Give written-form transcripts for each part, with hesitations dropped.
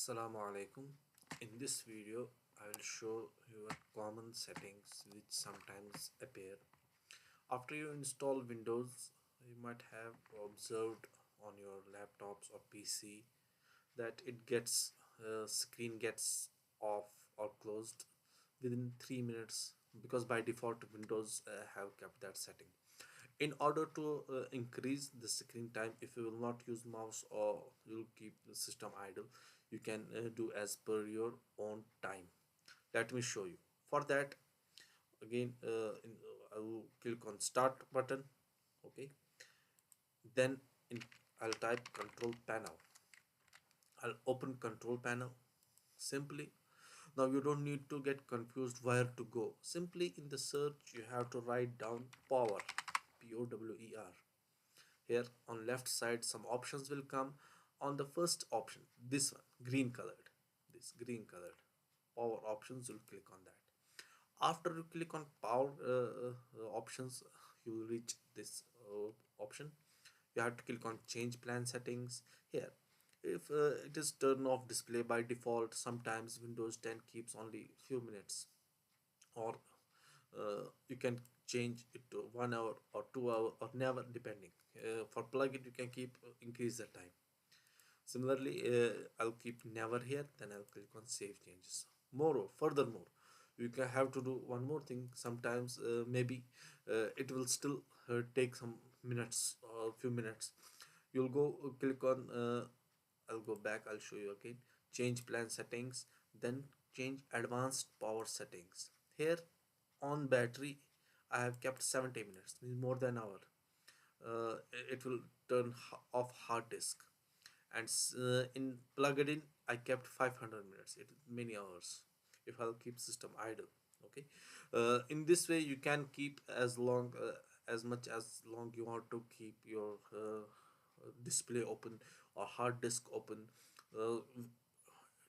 Assalamu alaikum. In this video, I will show you common settings which sometimes appear. After you install Windows, you might have observed on your laptops or PC that it gets screen gets off or closed within 3 minutes because by default Windows have kept that setting. In order to increase the screen time, if you will not use mouse or you'll keep the system idle, you can do as per your own time. Let me show you. For that, again, I will click on start button. Okay, then I'll type control panel. I'll open control panel simply. Now you don't need to get confused where to go. Simply in the search you have to write down power, POWER. Here on left side some options will come. On the first option, this one, green colored, this green colored power options, you'll click on that. After you click on power options, you will reach this option. You have to click on change plan settings. Here, if it is turn off display by default, sometimes Windows 10 keeps only few minutes, or you can change it to 1 hour or 2 hour or never, depending. For plugin you can keep increase the time. Similarly, I'll keep never here, then I'll click on save changes. Moreover, furthermore, you can have to do one more thing. Sometimes maybe it will still take some minutes or few minutes. You'll go click on I'll go back, I'll show you again. Change plan settings, then change advanced power settings. Here on battery I have kept 70 minutes, means more than an hour. It will turn off hard disk, and in plugged in I kept 500 minutes. It many hours if I'll keep system idle. Okay, in this way you can keep as long as much as long you want to keep your display open or hard disk open uh,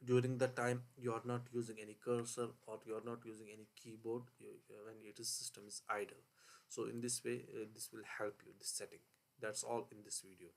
during the time you are not using any cursor or you are not using any keyboard, when it is system is idle. So in this way this will help you, this setting. That's all in this video.